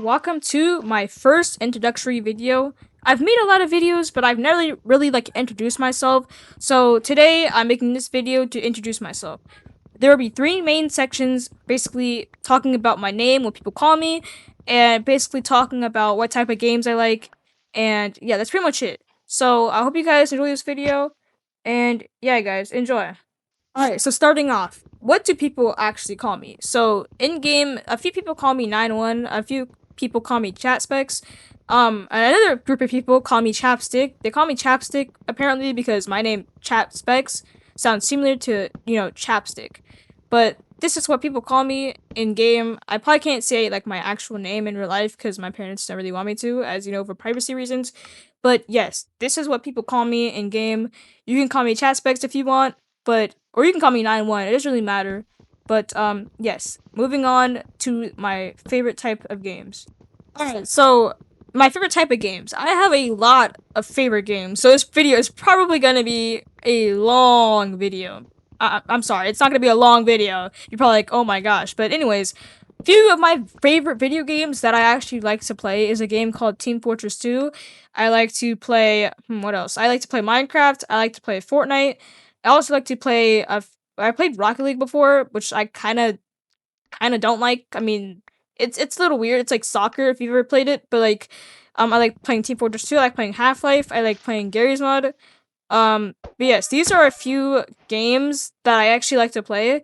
welcome to my first introductory video. I've made a lot of videos, but I've never really introduced myself. So today I'm making this video to introduce myself. There will be three main sections, basically talking about my name, what people call me, and basically talking about what type of games I like. And yeah, that's pretty much it. So I hope you guys enjoy this video, and yeah, guys, enjoy. Alright, so starting off, what do people actually call me? So, in-game, a few people call me 9-1, a few people call me Chat Specs, another group of people call me Chapstick. They call me Chapstick, apparently because my name, Chat Specs, sounds similar to, chapstick. But this is what people call me in-game. I probably can't say, my actual name in real life, because my parents don't really want me to, as you know, for privacy reasons. But yes, this is what people call me in-game. You can call me Chat Specs if you want, or you can call me 9-1, it doesn't really matter. But, yes, moving on to my favorite type of games. Alright, so, my favorite type of games. I have a lot of favorite games, so this video is probably gonna be a long video. I'm sorry, it's not gonna be a long video. You're probably like, oh my gosh. But anyways, a few of my favorite video games that I actually like to play is a game called Team Fortress 2. I like to play, what else? I like to play Minecraft, I like to play Fortnite. I also like to play. I played Rocket League before, which I kind of don't like. I mean, it's a little weird. It's like soccer if you've ever played it, but I like playing Team Fortress 2. I like playing Half-Life. I like playing Gary's Mod. But yes, these are a few games that I actually like to play.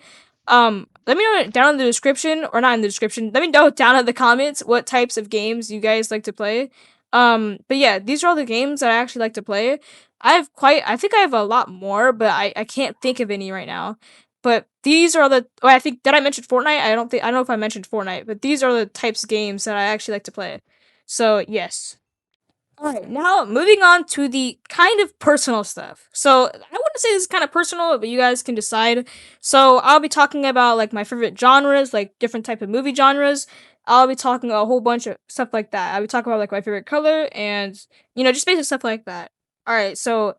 Let me know down in the description, or not in the description. Let me know down in the comments what types of games you guys like to play. But yeah, these are all the games that I actually like to play. I think I have a lot more, but I can't think of any right now. But these are I think, did I mention Fortnite? I don't know if I mentioned Fortnite, but these are the types of games that I actually like to play. So, yes. Alright, now moving on to the kind of personal stuff. So, I wouldn't say this is kind of personal, but you guys can decide. So, I'll be talking about, my favorite genres, different type of movie genres. I'll be talking a whole bunch of stuff like that. I'll be talking about, my favorite color and, just basic stuff like that. Alright, so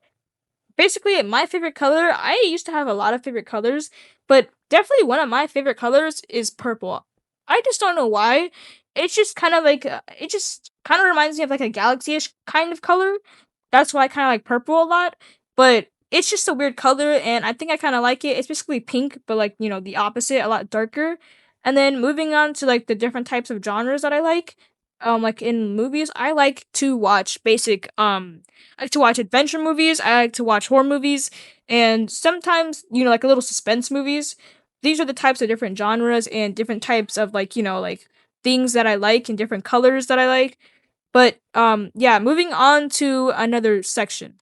basically, my favorite color, I used to have a lot of favorite colors, but definitely one of my favorite colors is purple. I just don't know why. It's just kind of it just kind of reminds me of a galaxy-ish kind of color. That's why I kind of like purple a lot, but it's just a weird color, and I think I kind of like it. It's basically pink, but the opposite, a lot darker. And then moving on to the different types of genres that I like. In movies, I like to watch I like to watch adventure movies, I like to watch horror movies, and sometimes, a little suspense movies. These are the types of different genres and different types of things that I like and different colors that I like. But yeah, moving on to another section.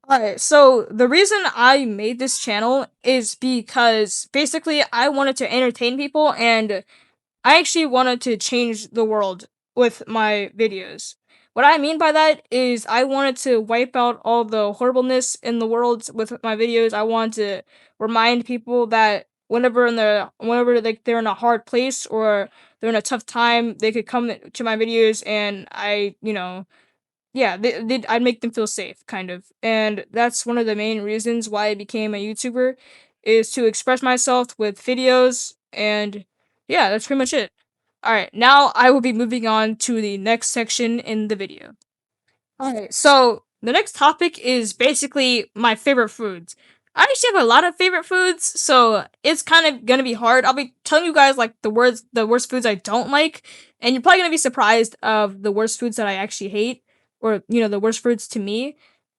Alright, so the reason I made this channel is because basically I wanted to entertain people, and I actually wanted to change the world with my videos. What I mean by that is I wanted to wipe out all the horribleness in the world with my videos. I want to remind people that whenever they're in a hard place or they're in a tough time, they could come to my videos, and yeah, I'd make them feel safe, kind of. And that's one of the main reasons why I became a YouTuber, is to express myself with videos, and yeah, that's pretty much it. Alright, now I will be moving on to the next section in the video. Alright, so the next topic is basically my favorite foods. I actually have a lot of favorite foods, so it's kind of gonna be hard. I'll be telling you guys the worst foods I don't like, and you're probably gonna be surprised of the worst foods that I actually hate, or the worst foods to me.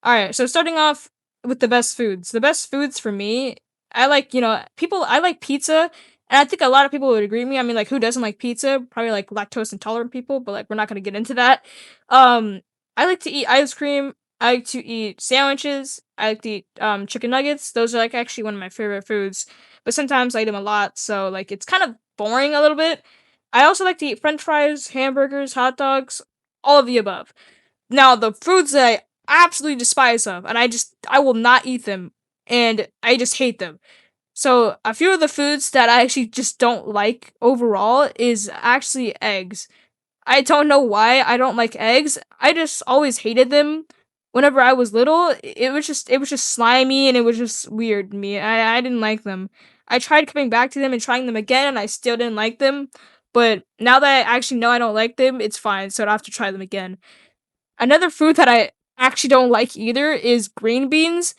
Alright, so starting off with the best foods. The best foods for me, I like, I like pizza, and I think a lot of people would agree with me. I mean, who doesn't like pizza? Probably lactose intolerant people, but we're not gonna get into that. I like to eat ice cream. I like to eat sandwiches. I like to eat chicken nuggets. Those are actually one of my favorite foods. But sometimes I eat them a lot, so it's kind of boring a little bit. I also like to eat French fries, hamburgers, hot dogs, all of the above. Now, the foods that I absolutely despise of, and I will not eat them, and I just hate them. So, a few of the foods that I actually just don't like overall is actually eggs. I don't know why I don't like eggs. I just always hated them. Whenever I was little, it was just slimy, and it was just weird to me. I didn't like them. I tried coming back to them and trying them again, and I still didn't like them. But now that I actually know I don't like them, it's fine, so I don't have to try them again. Another food that I actually don't like either is green beans.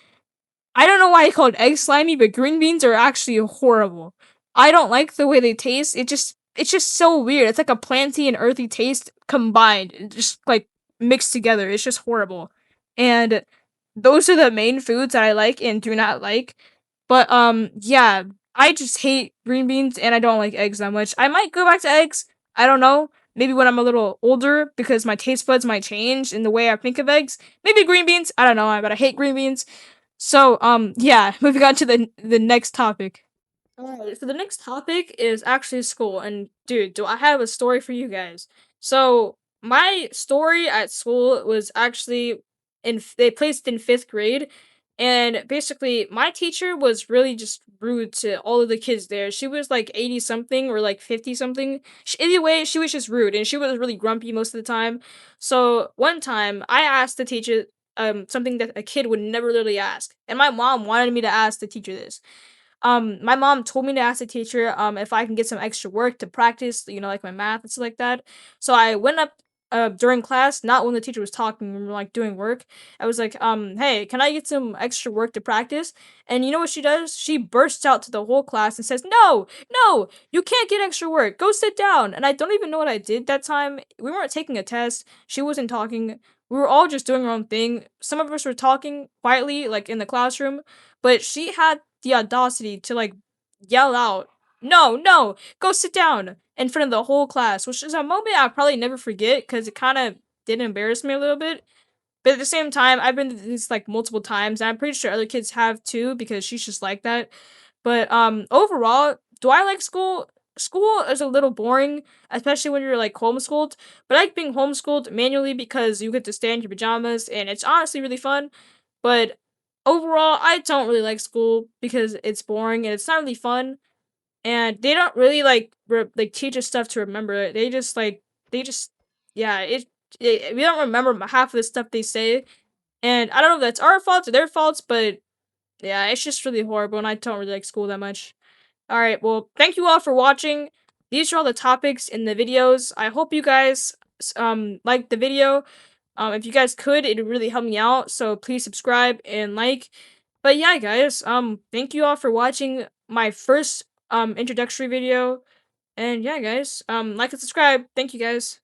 I don't know why I called egg slimy, but green beans are actually horrible. I don't like the way they taste. It's just so weird. It's like a planty and earthy taste combined, just like mixed together. It's just horrible. And those are the main foods that I like and do not like. But yeah, I just hate green beans and I don't like eggs that much. I might go back to eggs. I don't know. Maybe when I'm a little older because my taste buds might change in the way I think of eggs. Maybe green beans. I don't know, but I hate green beans. So, yeah, moving on to the next topic. Alright, so the next topic is actually school, and dude, do I have a story for you guys? So, my story at school was actually they placed in 5th grade, and basically, my teacher was really just rude to all of the kids there. She was like 80 something or like 50 something. Either way, she was just rude, and she was really grumpy most of the time. So, one time, I asked the teacher something that a kid would never literally ask, and my mom wanted me to ask the teacher this. My mom told me to ask the teacher if I can get some extra work to practice, like my math and stuff like that. So I went up during class, not when the teacher was talking, when we were like doing work. I was like, hey, can I get some extra work to practice? And you know what she does? She bursts out to the whole class and says, no, no, you can't get extra work. Go sit down. And I don't even know what I did that time. We weren't taking a test. She wasn't talking. We were all just doing our own thing. Some of us were talking quietly, like in the classroom, but she had the audacity to like yell out, "No, no, go sit down," in front of the whole class, which is a moment I'll probably never forget because it kind of did embarrass me a little bit. But at the same time, I've been to this like multiple times, and I'm pretty sure other kids have too because she's just like that. But overall, do I like school? School is a little boring, especially when you're like homeschooled. But I like being homeschooled manually because you get to stay in your pajamas, and it's honestly really fun. But overall, I don't really like school because it's boring and it's not really fun. And they don't really like teach us stuff to remember. They just yeah. We don't remember half of the stuff they say, and I don't know if that's our faults or their faults, but yeah, it's just really horrible, and I don't really like school that much. All right, well, thank you all for watching. These are all the topics in the videos. I hope you guys liked the video. If you guys could, it would really help me out. So please subscribe and like. But yeah, guys, thank you all for watching my first introductory video. And yeah, guys, like and subscribe. Thank you, guys.